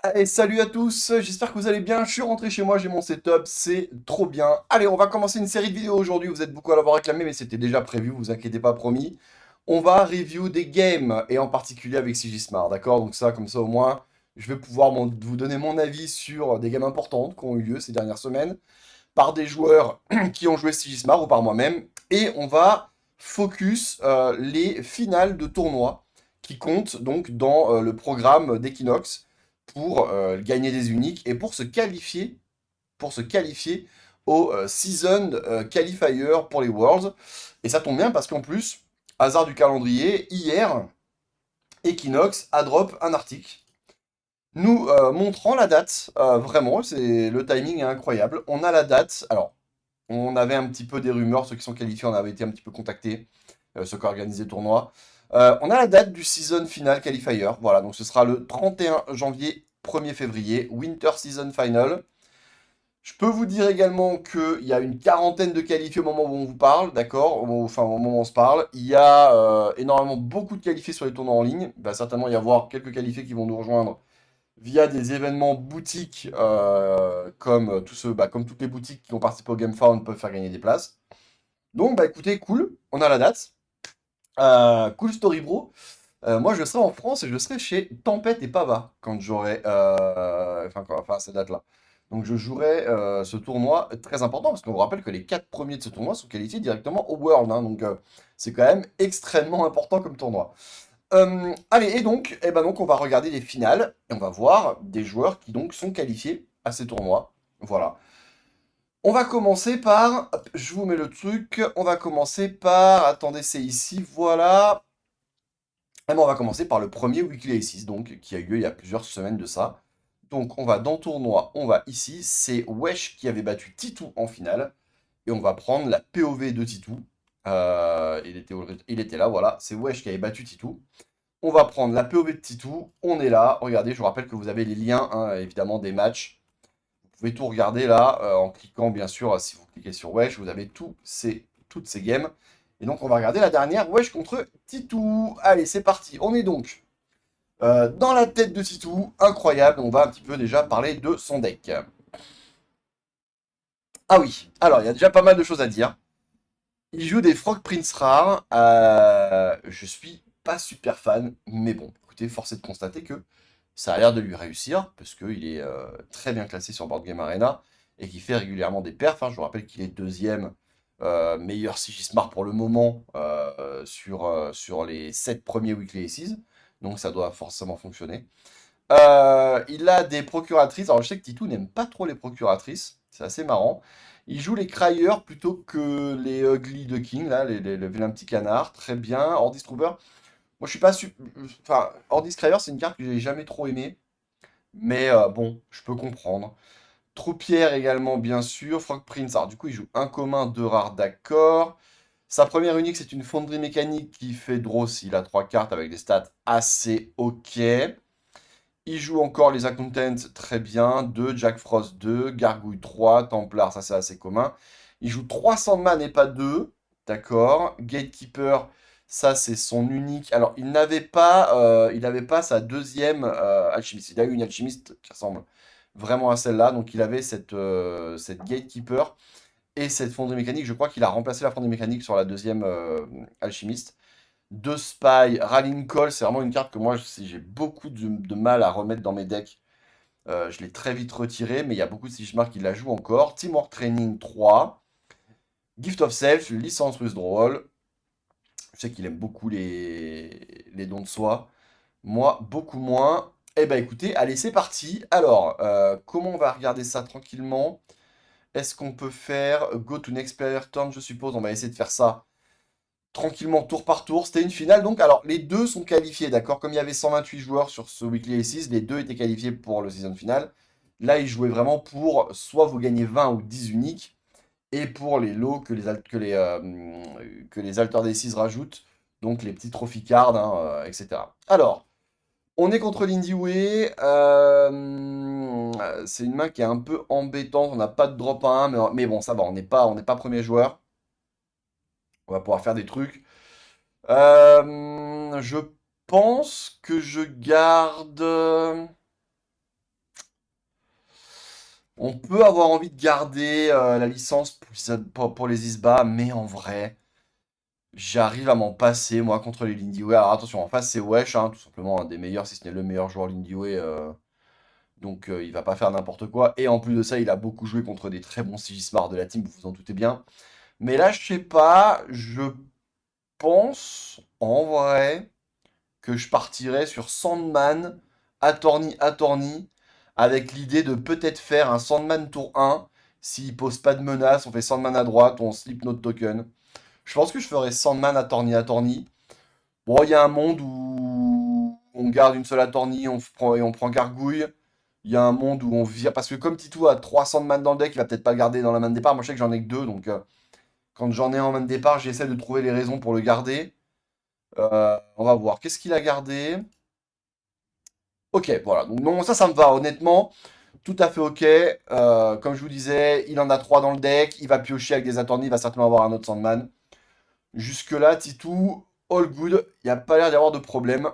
Allez, salut à tous, j'espère que vous allez bien. Je suis rentré chez moi, j'ai mon setup, c'est trop bien. Allez, on va commencer une série de vidéos aujourd'hui. Vous êtes beaucoup à l'avoir réclamé, mais c'était déjà prévu, vous inquiétez pas, promis. On va review des games, et en particulier avec Sigismar, d'accord? Donc ça, comme ça au moins, je vais pouvoir vous donner mon avis sur des games importantes qui ont eu lieu ces dernières semaines, par des joueurs qui ont joué Sigismar ou par moi-même. Et on va focus les finales de tournois qui comptent donc dans le programme d'Equinox pour gagner des uniques et pour se qualifier au Season Qualifier pour les Worlds. Et ça tombe bien parce qu'en plus, hasard du calendrier, hier, Equinox a drop un article nous montrant la date. Vraiment, le timing est incroyable. On a la date. Alors, on avait un petit peu des rumeurs, ceux qui sont qualifiés, on avait été un petit peu contactés, ceux qui ont organisé le tournoi. On a la date du season final qualifier. Voilà, donc ce sera le 31 janvier, 1er février, Winter Season Final. Je peux vous dire également qu'il y a une quarantaine de qualifiés au moment où on vous parle, d'accord? Enfin, au moment où on se parle. Il y a énormément beaucoup de qualifiés sur les tournois en ligne. Il va certainement y avoir quelques qualifiés qui vont nous rejoindre via des événements boutiques comme comme toutes les boutiques qui ont participé au GameFound peuvent faire gagner des places. Donc bah écoutez, cool, on a la date. Cool story bro. Moi je serai en France et je serai chez Tempête et Pava quand j'aurai enfin à cette date-là. Donc je jouerai ce tournoi très important parce qu'on vous rappelle que les 4 premiers de ce tournoi sont qualifiés directement au World, hein. Donc c'est quand même extrêmement important comme tournoi. Allez, et donc, on va regarder les finales et on va voir des joueurs qui donc sont qualifiés à ces tournois. Voilà. On va commencer par, hop, je vous mets le truc, on va commencer par, attendez, c'est ici, voilà. On va commencer par le premier Weekly Aces, donc, qui a eu lieu il y a plusieurs semaines de ça. Donc, on va dans tournoi, on va ici, c'est Wesh qui avait battu Titou en finale, et on va prendre la POV de Titou. Il était là, voilà, c'est Wesh qui avait battu Titou. On va prendre la POV de Titou, on est là, regardez, je vous rappelle que vous avez les liens, hein, évidemment, des matchs. Vous pouvez tout regarder là, en cliquant, bien sûr, si vous cliquez sur Wesh, vous avez toutes ces games. Et donc, on va regarder la dernière, Wesh contre Titou. Allez, c'est parti, on est donc dans la tête de Titou, incroyable, on va un petit peu déjà parler de son deck. Ah oui, alors, il y a déjà pas mal de choses à dire. Il joue des Frog Prince rares, je suis pas super fan, mais bon, écoutez, force est de constater que ça a l'air de lui réussir, parce qu'il est très bien classé sur Board Game Arena, et qu'il fait régulièrement des perfs, hein. Je vous rappelle qu'il est deuxième meilleur Sigismar pour le moment sur les 7 premiers Weekly Aces, donc ça doit forcément fonctionner. Il a des procuratrices, alors je sais que Titou n'aime pas trop les procuratrices, c'est assez marrant. Il joue les Criers plutôt que les Ugly Duckling, là, les vilains petits canards, très bien. Ordis Trooper, moi je suis pas super... Enfin, Ordis Crier c'est une carte que j'ai jamais trop aimée. Mais bon, je peux comprendre. Troupière également, bien sûr. Frog Prince, alors du coup, il joue un commun, deux rares, d'accord. Sa première unique, c'est une fonderie mécanique qui fait draw s'il a 3 cartes avec des stats assez ok. Il joue encore les Accountants, très bien. 2, Jack Frost 2, Gargouille 3, Templar, ça c'est assez commun. Il joue 300 de mana et pas 2, d'accord. Gatekeeper, ça c'est son unique. Alors il n'avait pas sa deuxième alchimiste. Il a eu une alchimiste qui ressemble vraiment à celle-là. Donc il avait cette Gatekeeper et cette fonderie mécanique. Je crois qu'il a remplacé la fonderie mécanique sur la deuxième alchimiste. Deux Spy, Rallying Call, c'est vraiment une carte que moi j'ai beaucoup de mal à remettre dans mes decks. Je l'ai très vite retiré, mais il y a beaucoup de Sigmar qui la jouent encore. Teamwork Training 3, Gift of Self, Licence Withdrawal. Je sais qu'il aime beaucoup les dons de soi. Moi, beaucoup moins. Eh ben écoutez, allez, c'est parti. Alors, comment on va regarder ça tranquillement? Est-ce qu'on peut faire Go to next player turn, je suppose? On va essayer de faire ça tranquillement tour par tour. C'était une finale donc. Alors les deux sont qualifiés, d'accord? Comme il y avait 128 joueurs sur ce Weekly Aces, les deux étaient qualifiés pour le season final. Là, ils jouaient vraiment pour soit vous gagnez 20 ou 10 uniques, et pour les lots que les Alter Aces rajoutent, donc les petits trophy cards, hein, etc. Alors, on est contre l'Indie Way. C'est une main qui est un peu embêtante. On n'a pas de drop à 1, mais bon, ça va. On n'est pas premier joueur. On va pouvoir faire des trucs. Je pense que je garde. On peut avoir envie de garder la licence pour les Isba, mais en vrai, j'arrive à m'en passer, moi, contre les Lindy Alors attention, en face, c'est Wesh, hein, tout simplement un des meilleurs, si ce n'est le meilleur joueur Lindy donc il va pas faire n'importe quoi. Et en plus de ça, il a beaucoup joué contre des très bons Sigismar de la team, vous vous en doutez bien. Mais là, je sais pas, je pense, en vrai, que je partirais sur Sandman, Attorney, avec l'idée de peut-être faire un Sandman tour 1. S'il pose pas de menace, on fait Sandman à droite, on slip notre token. Je pense que je ferais Sandman, Attorney. Bon, il y a un monde où on garde une seule Attorney et on prend Gargouille. Il y a un monde où on vire. Parce que comme Titou a 300 de man dans le deck, il va peut-être pas le garder dans la main de départ. Moi, je sais que j'en ai que deux. Donc, quand j'en ai en main de départ, j'essaie de trouver les raisons pour le garder. On va voir. Qu'est-ce qu'il a gardé? Ok, voilà. Donc, non, ça me va. Honnêtement, tout à fait ok. Comme je vous disais, il en a 3 dans le deck. Il va piocher avec des attorneys. Il va certainement avoir un autre Sandman. Jusque-là, Titou, all good. Il n'y a pas l'air d'y avoir de problème.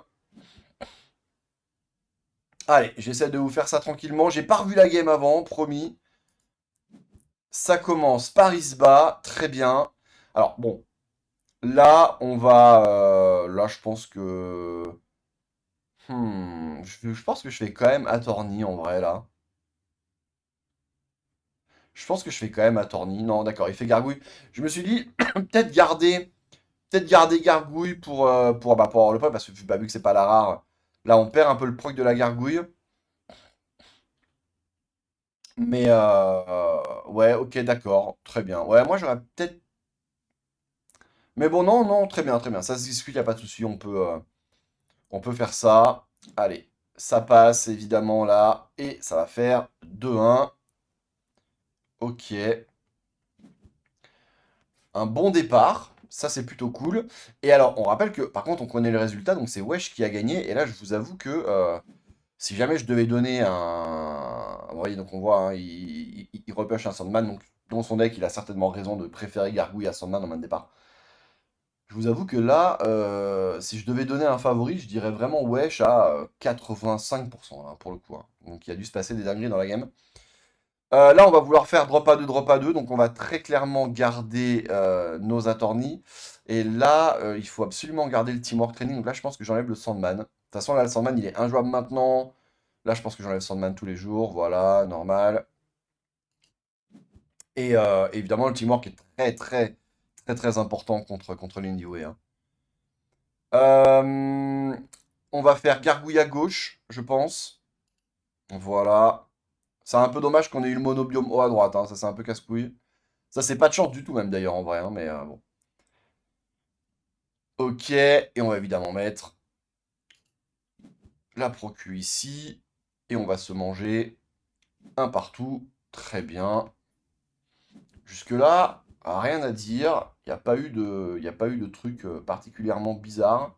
Allez, j'essaie de vous faire ça tranquillement. J'ai pas revu la game avant, promis. Ça commence par Isba, très bien. Alors, bon, là, on va... là, je pense que... je pense que je fais quand même Attorney, en vrai, là. Je pense que je fais quand même Attorney. Non, d'accord, il fait Gargouille. Je me suis dit, peut-être garder... Peut-être garder Gargouille pour avoir le proc, parce que bah, vu que c'est pas la rare, là, on perd un peu le proc de la Gargouille. Mais, ouais, ok, d'accord, très bien. Ouais, moi, j'aurais peut-être... Mais bon, non, non, très bien, très bien. Ça se discute, y a pas de souci, on peut faire ça. Allez, ça passe évidemment là. Et ça va faire 2-1. Ok. Un bon départ. Ça, c'est plutôt cool. Et alors, on rappelle que, par contre, on connaît le résultat. Donc, c'est Wesh qui a gagné. Et là, je vous avoue que si jamais je devais donner un... Vous voyez, donc on voit, hein, il repêche un Sandman. Donc, dans son deck, il a certainement raison de préférer Gargouille à Sandman en main de départ. Je vous avoue que là, si je devais donner un favori, je dirais vraiment Wesh à 85% là, pour le coup, hein. Donc il y a dû se passer des dingueries dans la game. Là, on va vouloir faire drop à 2, donc on va très clairement garder nos attorneys. Et là, il faut absolument garder le Teamwork Training. Donc là, je pense que j'enlève le Sandman. De toute façon, là, le Sandman, il est injouable maintenant. Là, je pense que j'enlève Sandman tous les jours. Voilà, normal. Et évidemment, le Teamwork est très important contre l'Indieway, hein. Euh, on va faire Gargouille à gauche, je pense. Voilà. C'est un peu dommage qu'on ait eu le monobiome haut à droite, hein. Ça, c'est un peu casse-couille. Ça, c'est pas de chance du tout, même d'ailleurs, en vrai, hein, mais bon. Ok, et on va évidemment mettre la procu ici. Et on va se manger un partout. Très bien. Jusque-là, rien à dire. Il n'y a pas eu y a pas eu de truc particulièrement bizarre.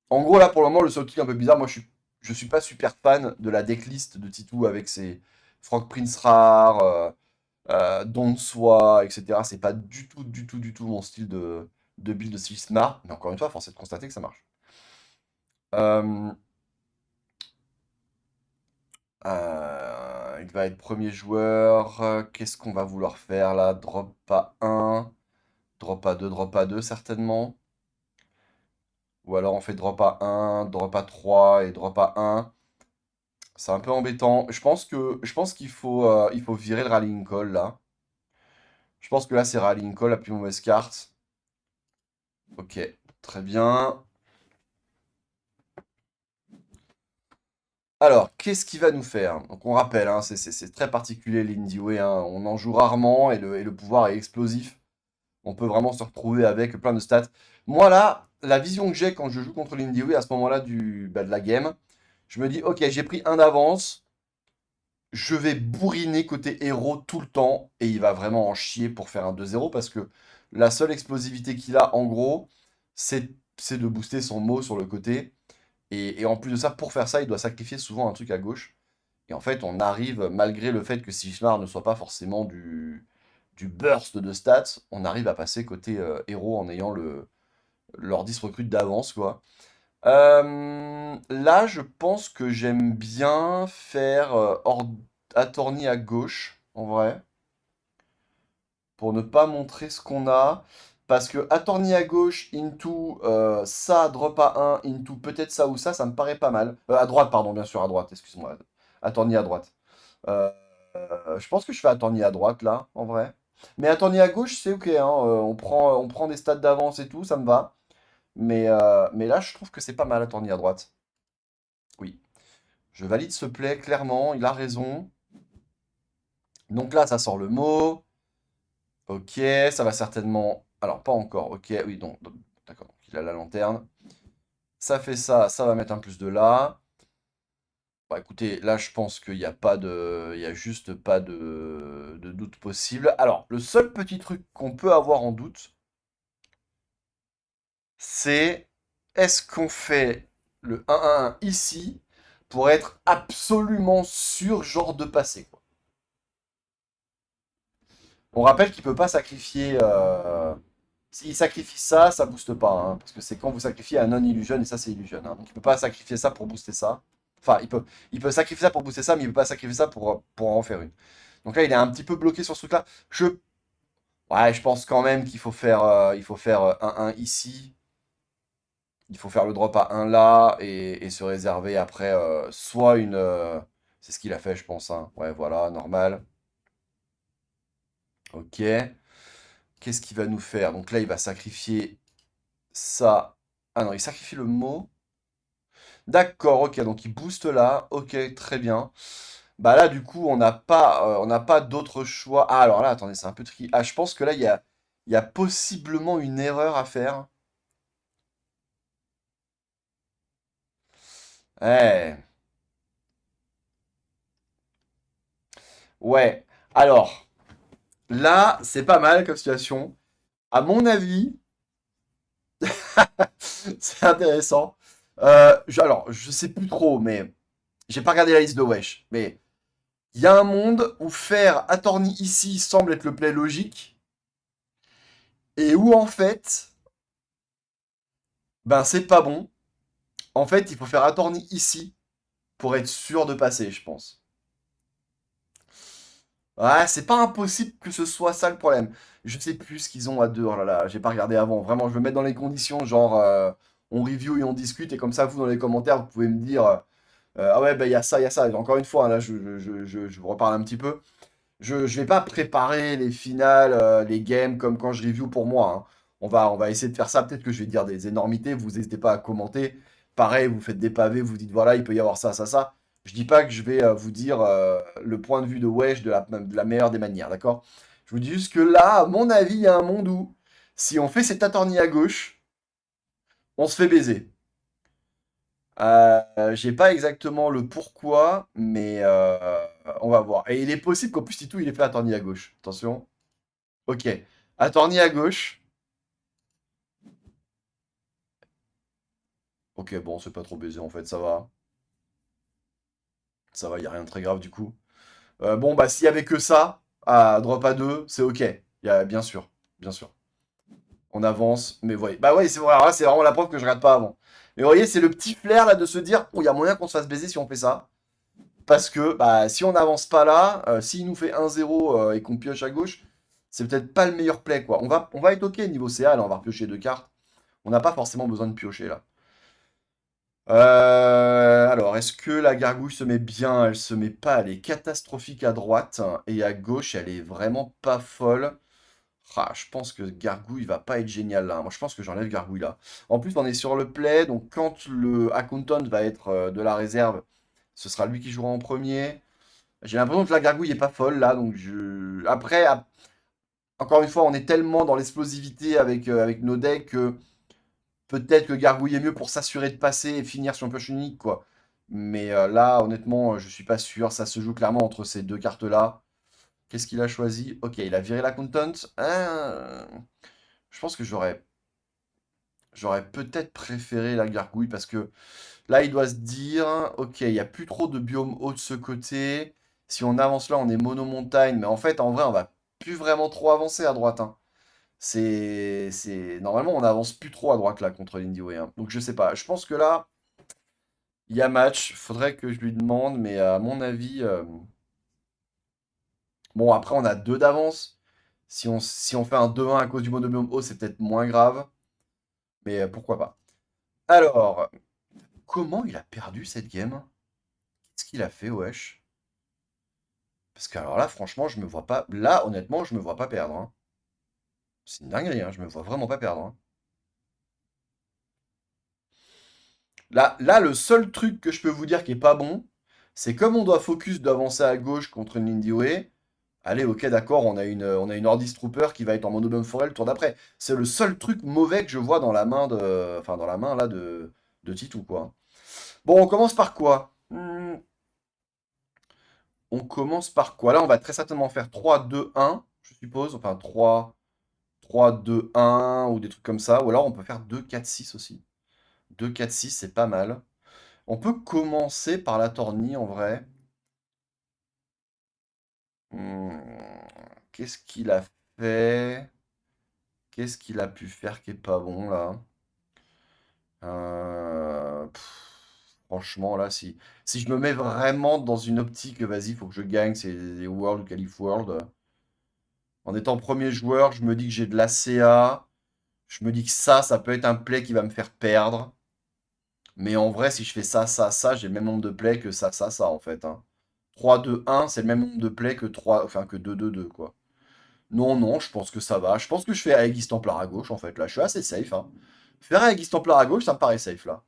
En gros, là, pour le moment, le seul truc un peu bizarre, moi, je suis pas super fan de la decklist de Titou avec ses Frank Prince rares, Don Soi, etc. C'est pas du tout mon style de build de style smart. Mais encore une fois, force est de constater que ça marche. Euh, il va être premier joueur. Qu'est-ce qu'on va vouloir faire là? Drop à 1, drop à 2 certainement. Ou alors on fait drop à 1, drop à 3 et drop à 1. C'est un peu embêtant. Je pense il faut virer le rallying call là. Je pense que là c'est rallying call la plus mauvaise carte. Ok, très bien. Alors, qu'est-ce qu'il va nous faire? Donc on rappelle, hein, c'est très particulier l'Indieway, hein. On en joue rarement et le pouvoir est explosif. On peut vraiment se retrouver avec plein de stats. Moi là, la vision que j'ai quand je joue contre l'Indieway à ce moment-là de la game, je me dis ok, j'ai pris un d'avance. Je vais bourriner côté héros tout le temps et il va vraiment en chier pour faire un 2-0 parce que la seule explosivité qu'il a en gros, c'est de booster son mot sur le côté. Et en plus de ça, pour faire ça, il doit sacrifier souvent un truc à gauche. Et en fait, on arrive, malgré le fait que Sigmar ne soit pas forcément du burst de stats, on arrive à passer côté héros en ayant leur 10 recrute d'avance, quoi. Là, je pense que j'aime bien faire Attorney à gauche, en vrai, pour ne pas montrer ce qu'on a. Parce que Attorney à gauche, into ça, drop à 1, into peut-être ça ou ça me paraît pas mal. À droite, pardon, bien sûr, à droite, excuse-moi. Attorney à droite. Euh, je pense que je fais Attorney à droite, là, en vrai. Mais Attorney à gauche, c'est ok, hein, on prend des stats d'avance et tout, ça me va. Mais là, je trouve que c'est pas mal Attorney à droite. Oui. Je valide ce play, clairement, il a raison. Donc là, ça sort le mot. Ok, ça va certainement... Alors, pas encore. Ok, oui, donc, d'accord. Donc, il a la lanterne. Ça fait ça, ça va mettre un plus de là. Bah écoutez, là, je pense qu'il n'y a pas de... Il y a juste pas de doute possible. Alors, le seul petit truc qu'on peut avoir en doute, c'est est-ce qu'on fait le 1-1 ici pour être absolument sûr, genre, de passer, quoi. On rappelle qu'il peut pas sacrifier. S'il sacrifie ça, ça booste pas, hein, parce que c'est quand vous sacrifiez un non-illusion, et ça c'est illusion, hein. Donc il peut pas sacrifier ça pour booster ça. Enfin, il peut sacrifier ça pour booster ça, mais il peut pas sacrifier ça pour en faire une. Donc là, il est un petit peu bloqué sur ce truc-là. Ouais, je pense quand même qu'il faut faire 1-1 ici. Il faut faire le drop à 1 là, et se réserver après soit une... c'est ce qu'il a fait, je pense, hein. Ouais, voilà, normal. Ok. Qu'est-ce qu'il va nous faire? Donc là, il va sacrifier ça. Ah non, il sacrifie le mot. D'accord, ok, donc il booste là. Ok, très bien. Bah là, du coup, on n'a pas d'autre choix. Ah, alors là, attendez, c'est un peu tricky. Ah, je pense que là, il y a possiblement une erreur à faire. Eh, ouais. Alors, là, c'est pas mal comme situation. À mon avis, c'est intéressant. Alors, je sais plus trop, mais j'ai pas regardé la liste de Wesh. Mais il y a un monde où faire Attorney ici semble être le play logique, et où en fait, ben c'est pas bon. En fait, il faut faire Attorney ici pour être sûr de passer, je pense. Ouais, c'est pas impossible que ce soit ça le problème. Je sais plus ce qu'ils ont à deux. Oh là là, j'ai pas regardé avant. Vraiment, je veux mettre dans les conditions, genre, on review et on discute, et comme ça, vous, dans les commentaires, vous pouvez me dire, ah ouais, bah il y a ça, il y a ça. Et encore une fois, hein, là, je vous reparle un petit peu. Je vais pas préparer les finales, les games comme quand je review pour moi, hein. On va essayer de faire ça. Peut-être que je vais dire des énormités. Vous n'hésitez pas à commenter. Pareil, vous faites des pavés, vous dites voilà, il peut y avoir ça, ça, ça. Je dis pas que je vais vous dire le point de vue de Wesh de la meilleure des manières, d'accord? Je vous dis juste que là, à mon avis, il y a un monde où si on fait cet attorney à gauche, on se fait baiser. J'ai pas exactement le pourquoi, mais on va voir. Et il est possible qu'au plus Titou, il ait fait attorney à gauche. Attention. Ok. Attorney à gauche. Ok, bon, c'est pas trop baisé en fait, ça va. Ça va, y a rien de très grave du coup. Bon, bah, s'il y avait que ça, à drop à 2, c'est ok. Bien sûr, bien sûr. On avance, mais voyez. Bah, ouais, c'est vrai, alors là, c'est vraiment la preuve que je regarde pas avant. Mais vous voyez, c'est le petit flair là de se dire, oh, il y a moyen qu'on se fasse baiser si on fait ça. Parce que, bah, si on n'avance pas là, s'il nous fait 1-0 et qu'on pioche à gauche, c'est peut-être pas le meilleur play, quoi. On va être ok niveau CA, là, on va repiocher deux cartes. On n'a pas forcément besoin de piocher, là. Alors, est-ce que la gargouille se met bien? Elle se met pas, elle est catastrophique à droite, et à gauche, elle est vraiment pas folle. Ah, je pense que gargouille va pas être génial là. Moi, je pense que j'enlève gargouille là. En plus, on est sur le play, donc quand le accountant va être de la réserve, ce sera lui qui jouera en premier. J'ai l'impression que la gargouille est pas folle là, donc Après, encore une fois, on est tellement dans l'explosivité avec nos decks que peut-être que gargouille est mieux pour s'assurer de passer et finir sur un pioche unique, quoi. Mais là, honnêtement, je suis pas sûr. Ça se joue clairement entre ces deux cartes-là. Qu'est-ce qu'il a choisi? Ok, il a viré l'accountant. Je pense que j'aurais peut-être préféré la gargouille parce que là, il doit se dire, ok, il n'y a plus trop de biome haut de ce côté. Si on avance là, on est mono-montagne. Mais en fait, en vrai, on va plus vraiment trop avancer à droite, hein. Normalement, on avance plus trop à droite là contre l'Indieway, hein. Donc je sais pas. Je pense que là, il y a match. Faudrait que je lui demande, mais à mon avis, Bon, après, on a 2 d'avance. Si on fait un 2-1 à cause du monobloom haut, c'est peut-être moins grave. Mais pourquoi pas. Alors, comment il a perdu cette game? Qu'est-ce qu'il a fait, wesh? Parce que alors là, franchement, je me vois pas. Là, honnêtement, je me vois pas perdre, hein. C'est une dinguerie, hein. Je me vois vraiment pas perdre, hein. Là, le seul truc que je peux vous dire qui est pas bon, c'est comme on doit focus d'avancer à gauche contre une Lindy. Allez, ok, d'accord, on a une Ordis Trooper qui va être en monobloom forêt le tour d'après. C'est le seul truc mauvais que je vois dans la main de. Enfin, dans la main là de Titou, quoi. Bon, on commence par quoi? On commence par quoi? Là, on va très certainement faire 3-2-1, je suppose. Enfin, 3-2-1 ou des trucs comme ça. Ou alors, on peut faire 2-4-6 aussi. 2-4-6, c'est pas mal. On peut commencer par la tournie, en vrai. Hmm, Qu'est-ce qu'il a fait? Qu'est-ce qu'il a pu faire qui est pas bon, là? Franchement, là, si je me mets vraiment dans une optique, vas-y, faut que je gagne, c'est les World ou Calif World. En étant premier joueur, je me dis que j'ai de la CA. Je me dis que ça peut être un play qui va me faire perdre. Mais en vrai, si je fais ça, j'ai le même nombre de plays que ça, en fait, hein. 3-2-1, c'est le même nombre de plays que 3, enfin que 2-2-2, quoi. Non, non, je pense que ça va. Je pense que je fais Aegis Templar à gauche, en fait. Là, je suis assez safe, hein. Faire Aegis Templar à gauche, ça me paraît safe, là.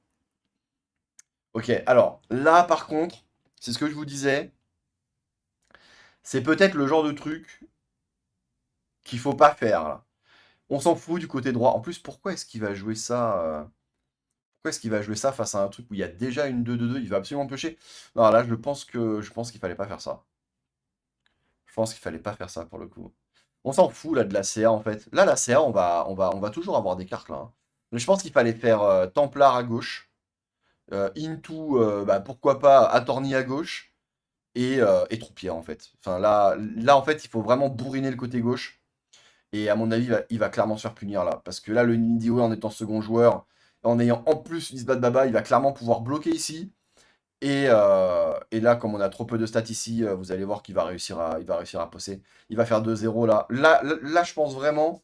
Ok, alors, là, par contre, c'est ce que je vous disais. C'est peut-être le genre de truc qu'il faut pas faire, là. On s'en fout du côté droit. En plus, pourquoi est-ce qu'il va jouer ça pourquoi est-ce qu'il va jouer ça face à un truc où il y a déjà une 2-2-2? Il va absolument piocher. Non, là, je pense qu'il fallait pas faire ça. Je pense qu'il fallait pas faire ça pour le coup. On s'en fout là de la CA en fait. Là, la CA, on va toujours avoir des cartes là, hein. Mais je pense qu'il fallait faire Templar à gauche, Into, bah, pourquoi pas Attorney à gauche et Troupière en fait. Enfin là en fait, il faut vraiment bourriner le côté gauche. Et à mon avis, il va clairement se faire punir là. Parce que là, le Nindiwe, en étant second joueur, en ayant en plus Lisbeth Baba, il va clairement pouvoir bloquer ici. Et là, comme on a trop peu de stats ici, vous allez voir qu'il va réussir à posser. Il va faire 2-0 là. Là, je pense vraiment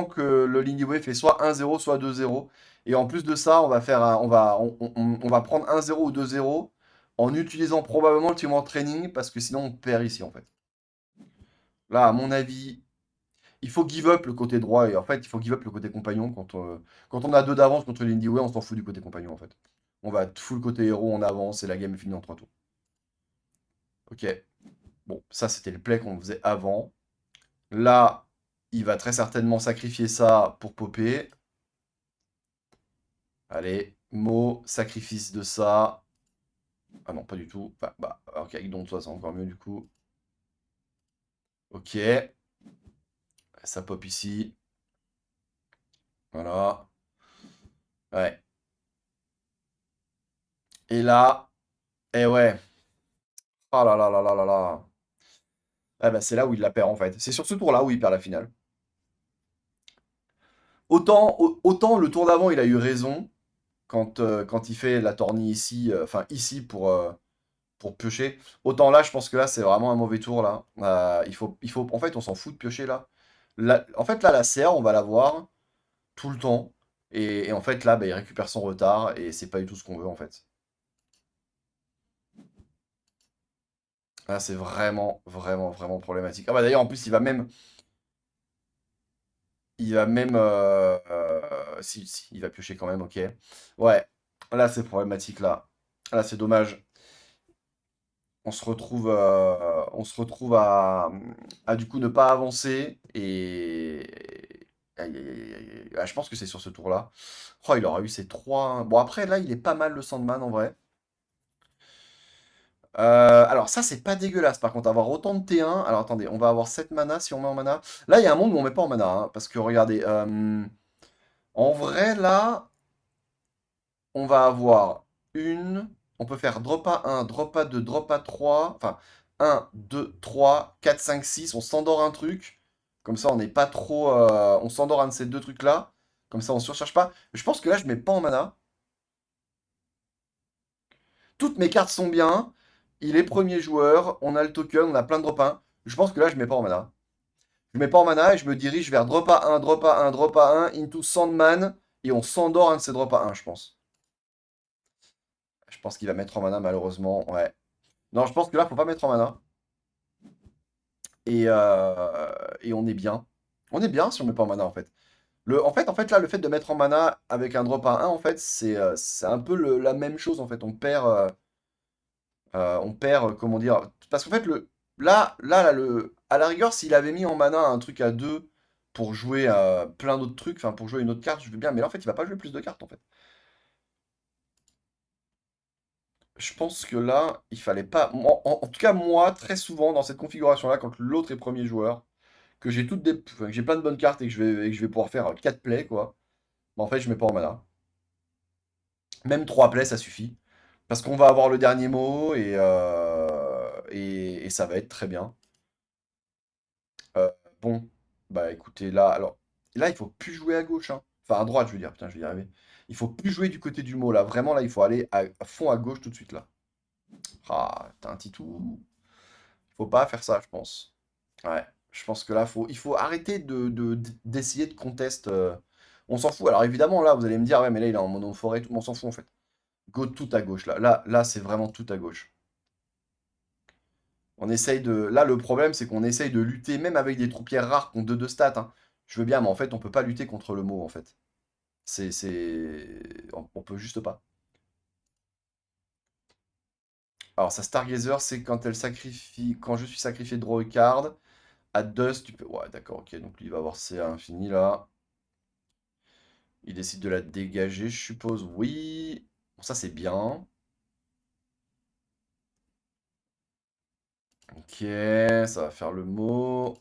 que le Lindiwe fait soit 1-0, soit 2-0. Et en plus de ça, on va prendre 1-0 ou 2-0 en utilisant probablement le team training parce que sinon on perd ici en fait. Là, à mon avis, il faut give up le côté droit et en fait, il faut give up le côté compagnon. Quand on a deux d'avance contre l'Indie Way, on s'en fout du côté compagnon en fait. On va full côté héros, on avance et la game est finie en 3 tours. Ok, bon, ça c'était le play qu'on faisait avant. Là, il va très certainement sacrifier ça pour popper. Allez, Mo, sacrifice de ça. Ah non, pas du tout. Bah, ok, avec Don toi, c'est encore mieux du coup. Ok, ça pop ici. Voilà. Ouais. Et là, eh ouais. Oh là là là là là là. Ah bah c'est là où il la perd en fait. C'est sur ce tour-là où il perd la finale. Autant le tour d'avant, il a eu raison quand il fait la tournée ici, enfin ici pour piocher. Autant là, je pense que là, c'est vraiment un mauvais tour là. En fait, on s'en fout de piocher là. En fait, là, la CR, on va la voir tout le temps. Et en fait, là, bah, il récupère son retard et c'est pas du tout ce qu'on veut en fait. Là, c'est vraiment, vraiment, vraiment problématique. Ah bah d'ailleurs, en plus, il va même. Si, il va piocher quand même, ok. Ouais, là c'est problématique là. Là c'est dommage. On se retrouve à du coup ne pas avancer et. Aïe, aïe, aïe, aïe, aïe. Ah, je pense que c'est sur ce tour-là. Oh, il aura eu ses trois. Bon, après là, il est pas mal le Sandman en vrai. Alors ça c'est pas dégueulasse par contre avoir autant de T1. Alors attendez, on va avoir 7 mana si on met en mana. Là il y a un monde où on met pas en mana, hein, parce que regardez, en vrai là, on va avoir une. On peut faire drop à 1, drop à 2, drop à 3. Enfin, 1, 2, 3, 4, 5, 6. On s'endort un truc. Comme ça, on n'est pas trop. On s'endort un de ces deux trucs-là. Comme ça, on ne surcharge pas. Je pense que là, je mets pas en mana. Toutes mes cartes sont bien. Il est premier joueur, on a le token, on a plein de drop 1. Je pense que là, je mets pas en mana. Je mets pas en mana et je me dirige vers drop à 1, drop à 1, drop à 1, into Sandman. Et on s'endort un de ces drop à 1, je pense. Je pense qu'il va mettre en mana, malheureusement. Ouais. Non, je pense que là, faut pas mettre en mana. Et on est bien. On est bien si on met pas en mana, en fait. En fait, là, le fait de mettre en mana avec un drop à 1, en fait, c'est un peu la même chose, en fait. On perd, comment dire. Parce qu'en fait, à la rigueur, s'il avait mis en mana un truc à 2 pour jouer plein d'autres trucs, enfin, pour jouer une autre carte, je veux bien. Mais là, en fait, il va pas jouer plus de cartes, en fait. Je pense que là, il fallait pas. En tout cas, moi, très souvent, dans cette configuration-là, quand l'autre est premier joueur, que j'ai enfin, que j'ai plein de bonnes cartes et que je vais pouvoir faire 4 plays, quoi. Bah, en fait, je mets pas en mana. Même 3 plays, ça suffit. Parce qu'on va avoir le dernier mot et ça va être très bien. Euh, bon, bah écoutez, là, alors, là, il faut plus jouer à gauche, hein. Enfin, à droite, je veux dire, putain, je vais y arriver. Il faut plus jouer du côté du mot, là. Vraiment, là, il faut aller à fond à gauche tout de suite, là. Ah, t'as un titou. Faut pas faire ça, je pense. Ouais, je pense que là, il faut arrêter d'essayer de contest. On s'en fout. Alors évidemment, là, vous allez me dire, ouais, mais là, il est en mono forêt, et tout, mais on s'en fout en fait. Go tout à gauche, là. Là, c'est vraiment tout à gauche. On essaye de. Là, le problème, c'est qu'on essaye de lutter, même avec des troupières rares qui ont 2 stats, hein. Je veux bien, mais en fait, on peut pas lutter contre le mot, en fait. On peut juste pas. Alors, sa Stargazer, c'est quand elle sacrifie. Quand je suis sacrifié de draw a card. À Dust, tu peux. Ouais, d'accord, ok. Donc, lui, il va avoir CA infini, là. Il décide de la dégager, je suppose. Oui. Bon, ça, c'est bien. Ok, ça va faire le mot.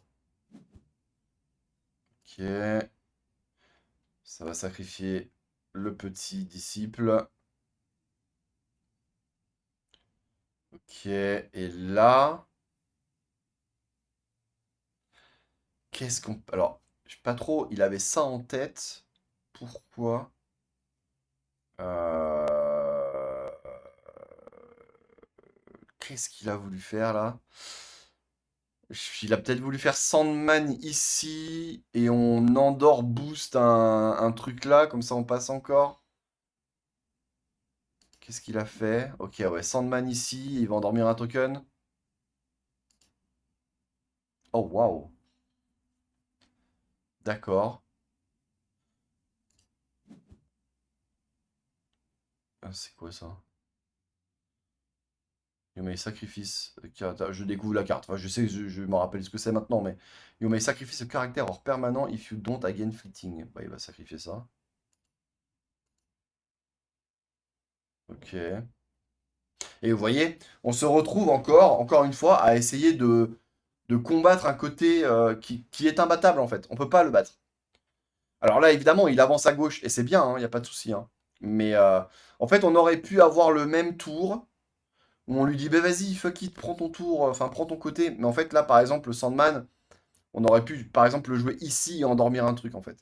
Ok. Ça va sacrifier le petit disciple. Ok. Et là, qu'est-ce qu'on... Alors, je sais pas trop. Il avait ça en tête. Pourquoi? Euh, Qu'est-ce qu'il a voulu faire là? Il a peut-être voulu faire Sandman ici et on endort boost un truc là, comme ça on passe encore. Qu'est-ce qu'il a fait? Ok, ouais, Sandman ici, il va endormir un token. Oh, waouh. D'accord. Ah, c'est quoi ça? You may sacrifice a character. Je découvre la carte. Enfin, je sais, je me rappelle ce que c'est maintenant, mais You may sacrifice a caractère hors permanent if you don't again fleeting. Bah, il va sacrifier ça. Ok. Et vous voyez, on se retrouve encore une fois, à essayer de combattre un côté qui est imbattable en fait. On peut pas le battre. Alors là, évidemment, il avance à gauche et c'est bien, il n'y a pas de souci, hein. Mais en fait, on aurait pu avoir le même tour où on lui dit, bah vas-y, fuck it, prends ton tour, enfin prends ton côté. Mais en fait, là, par exemple, le Sandman, on aurait pu, par exemple, le jouer ici et endormir un truc en fait.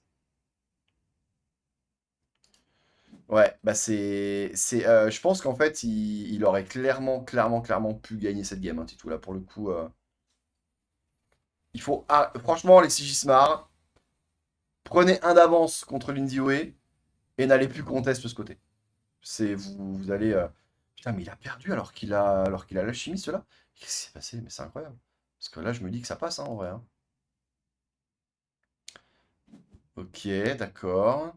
Ouais, bah je pense qu'en fait, il aurait clairement pu gagner cette game, hein, Titou, là, pour le coup. Franchement, les Sigismar, prenez un d'avance contre l'Indy et n'allez plus contest ce côté. Vous allez. Putain, mais il a perdu alors qu'il a l'alchimiste là. Qu'est-ce qui s'est passé? Mais c'est incroyable. Parce que là, je me dis que ça passe, hein, en vrai, hein. Ok, d'accord.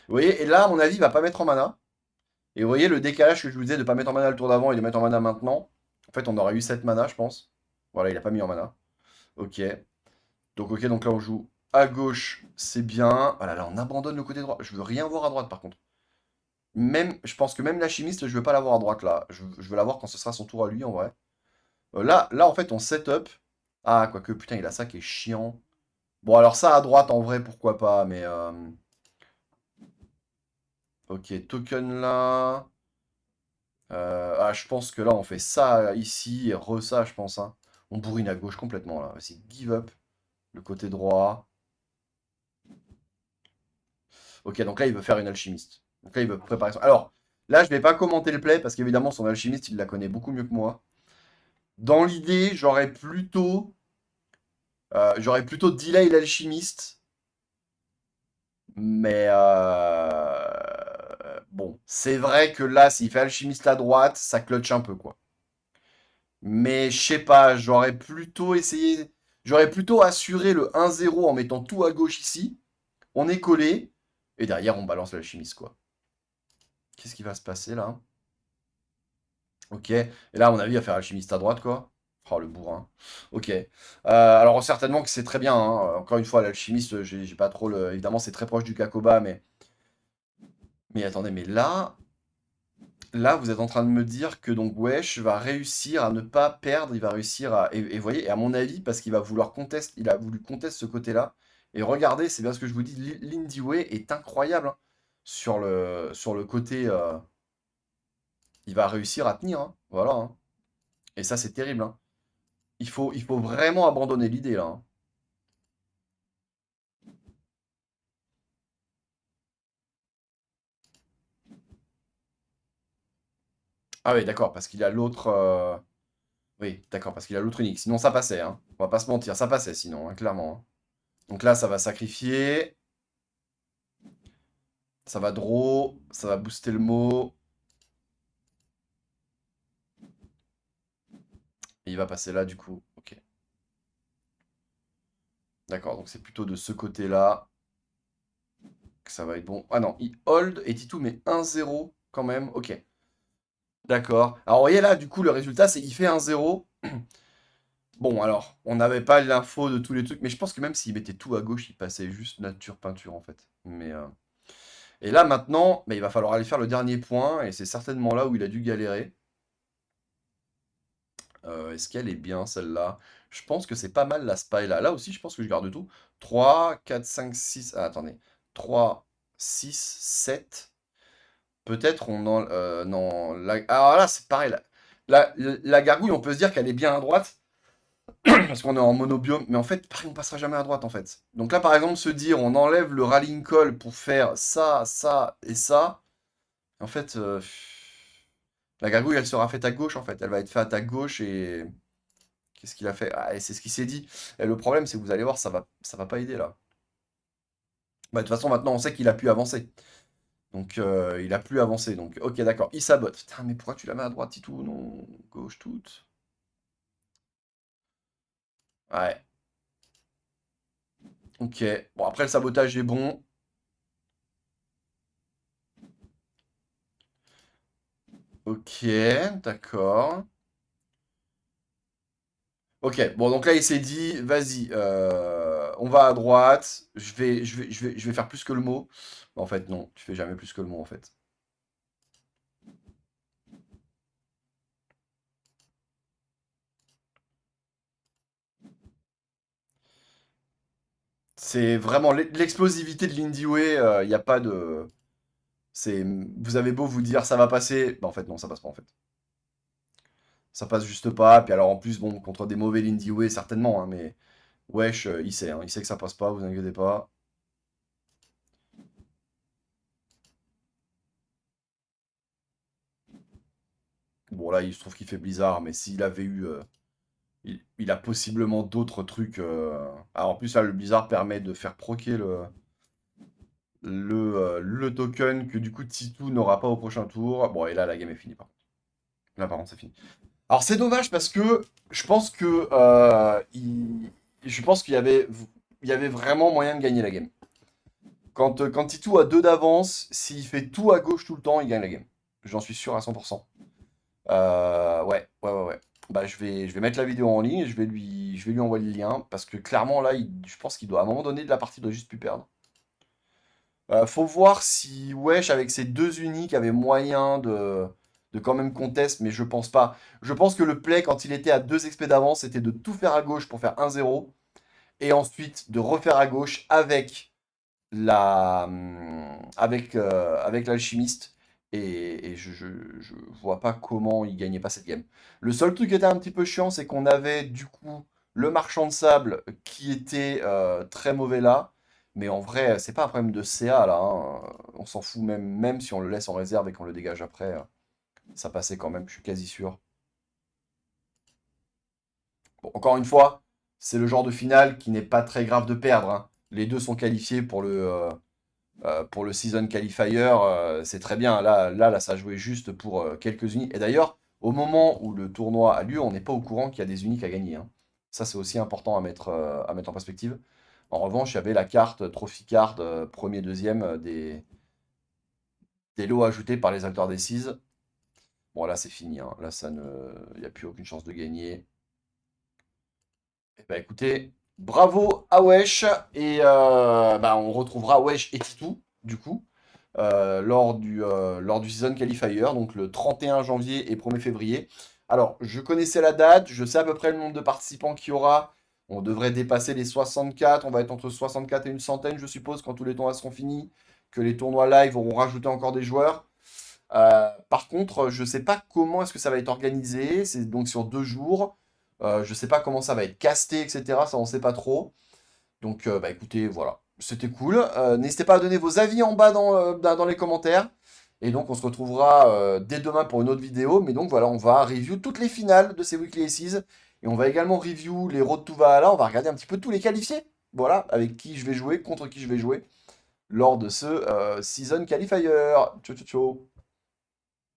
Vous voyez, et là, à mon avis, il va pas mettre en mana. Et vous voyez le décalage que je vous disais de pas mettre en mana le tour d'avant et de mettre en mana maintenant. En fait, on aurait eu 7 mana, je pense. Voilà, il a pas mis en mana. Ok. Donc là, on joue à gauche, c'est bien. Voilà, là, on abandonne le côté droit. Je veux rien voir à droite, par contre. Je pense que même la chimiste, je veux pas l'avoir à droite, là. Je veux l'avoir quand ce sera son tour à lui, en vrai. Là, en fait, on set up. Ah, quoique, putain, il a ça qui est chiant. Bon, alors ça, à droite, en vrai, pourquoi pas, mais... Ok, token là. Je pense que là, on fait ça ici, et ça, je pense, hein. On bourrine à gauche complètement, là. C'est give up, le côté droit. Ok, donc là, il veut faire une alchimiste. Donc là, il veut préparer son... Alors, Là, je vais pas commenter le play parce qu'évidemment, son alchimiste, il la connaît beaucoup mieux que moi. Dans l'idée, j'aurais plutôt delay l'alchimiste. Mais bon, c'est vrai que là, s'il fait alchimiste à droite, ça clutch un peu, quoi. Mais je sais pas, j'aurais plutôt assuré le 1-0 en mettant tout à gauche ici. On est collé, et derrière, on balance l'alchimiste, quoi. Qu'est-ce qui va se passer, là? Ok, et là, à mon avis, il va faire alchimiste à droite, quoi. Oh, le bourrin. Ok. Alors, certainement que c'est très bien, hein. Encore une fois, l'alchimiste, j'ai pas trop le... Évidemment, c'est très proche du Kakoba, mais... Mais attendez, mais là, vous êtes en train de me dire que donc Wesh va réussir à ne pas perdre, il va réussir à... Et vous voyez, et à mon avis, parce qu'il va vouloir contester, il a voulu contester ce côté-là. Et regardez, c'est bien ce que je vous dis, Lindy Way est incroyable, hein, sur le côté... il va réussir à tenir, hein, voilà, hein. Et ça, c'est terrible, hein. Il faut vraiment abandonner l'idée, là, hein. Ah oui, d'accord, parce qu'il a l'autre... Oui, d'accord, parce qu'il a l'autre unique. Sinon, ça passait, hein. On va pas se mentir, ça passait sinon, hein, clairement, hein. Donc là, ça va sacrifier. Ça va draw, ça va booster le mot. Et il va passer là, du coup. Ok. D'accord, donc c'est plutôt de ce côté-là que ça va être bon. Ah non, il hold et Titou met 1-0 quand même. Ok. D'accord. Alors, vous voyez là, du coup, le résultat, c'est il fait 1-0. Bon, alors, on n'avait pas l'info de tous les trucs, mais je pense que même s'il mettait tout à gauche, il passait juste nature peinture, en fait. Et là, maintenant, il va falloir aller faire le dernier point, et c'est certainement là où il a dû galérer. Est-ce qu'elle est bien celle-là? Je pense que c'est pas mal la spy là. Là aussi, je pense que je garde tout. 3, 4, 5, 6. Ah, attendez. 3, 6, 7. Peut-être on en. Non. Alors là, c'est pareil. La gargouille, on peut se dire qu'elle est bien à droite. Parce qu'on est en monobiome. Mais en fait, pareil, on passera jamais à droite en fait. Donc là, par exemple, se dire on enlève le rallying call pour faire ça, ça et ça. En fait, la gargouille, elle sera faite à gauche en fait. Elle va être faite à gauche et. Qu'est-ce qu'il a fait? Ah, et c'est ce qu'il s'est dit. Et le problème, c'est que vous allez voir, ça va pas aider là. Bah, de toute façon, maintenant, on sait qu'il a pu avancer. Donc, il a plus avancé. Donc, ok, d'accord. Il sabote. Putain, mais pourquoi tu la mets à droite et tout? Non, gauche toute. Ouais, ok. Bon, après, le sabotage est bon. Ok, d'accord. Ok, bon, donc là, il s'est dit, vas-y, on va à droite. Je vais faire plus que le mot. En fait, non, tu fais jamais plus que le mot, en fait. C'est vraiment l'explosivité de l'Indie Way, il n'y a pas de... Vous avez beau vous dire ça va passer, bah en fait non, ça passe pas en fait. Ça passe juste pas, puis alors en plus, bon, contre des mauvais Lindy Way, certainement, hein, mais wesh, il sait que ça passe pas, vous inquiétez pas. Bon là, il se trouve qu'il fait Blizzard, mais s'il avait eu... il a possiblement d'autres trucs... Alors en plus là, le Blizzard permet de faire proquer le token que du coup Titou n'aura pas au prochain tour. Bon, et là, la game est finie par contre. Là par contre, c'est fini. Alors c'est dommage parce que je pense que je pense qu'il y avait vraiment moyen de gagner la game. Quand Titou a 2 d'avance, s'il fait tout à gauche tout le temps, il gagne la game. J'en suis sûr à 100%. Ouais, ouais, ouais, ouais. Bah je vais mettre la vidéo en ligne et je vais lui envoyer le lien parce que clairement là, je pense qu'il doit à un moment donné de la partie, il doit juste plus perdre. Faut voir si Wesh avec ses deux uniques avait moyen de quand même contest, mais je pense pas. Je pense que le play quand il était à 2 XP d'avance, c'était de tout faire à gauche pour faire 1-0 et ensuite de refaire à gauche avec l'alchimiste. Et je vois pas comment il gagnait pas cette game. Le seul truc qui était un petit peu chiant, c'est qu'on avait du coup le marchand de sable qui était très mauvais là. Mais en vrai, c'est pas un problème de CA là, hein. On s'en fout même si on le laisse en réserve et qu'on le dégage après. Ça passait quand même, je suis quasi sûr. Bon, encore une fois, c'est le genre de finale qui n'est pas très grave de perdre, hein. Les deux sont qualifiés pour le Season Qualifier. C'est très bien. Là, ça jouait juste pour quelques uniques. Et d'ailleurs, au moment où le tournoi a lieu, on n'est pas au courant qu'il y a des uniques à gagner, hein. Ça, c'est aussi important à mettre en perspective. En revanche, il y avait la carte Trophy Card premier, deuxième des lots ajoutés par les acteurs des Seas. Bon, là, c'est fini, hein. Là, il n'y a plus aucune chance de gagner. Eh ben, écoutez, bravo à Wesh. Et bah, on retrouvera Wesh et Titou, du coup, lors du Season Qualifier, donc le 31 janvier et 1er février. Alors, je connaissais la date, je sais à peu près le nombre de participants qu'il y aura. On devrait dépasser les 64, on va être entre 64 et une centaine, je suppose, quand tous les tournois seront finis, que les tournois live auront rajouté encore des joueurs. Par contre, je ne sais pas comment est-ce que ça va être organisé. C'est donc sur 2 jours. Je ne sais pas comment ça va être casté, etc. Ça, on ne sait pas trop. Donc, bah écoutez, voilà. C'était cool. N'hésitez pas à donner vos avis en bas dans les commentaires. Et donc, on se retrouvera dès demain pour une autre vidéo. Mais donc, voilà, on va review toutes les finales de ces Weekly Aces. Et on va également review les Road to Valhalla. On va regarder un petit peu tous les qualifiés. Voilà, avec qui je vais jouer, contre qui je vais jouer lors de ce Season Qualifier. Ciao, ciao, ciao.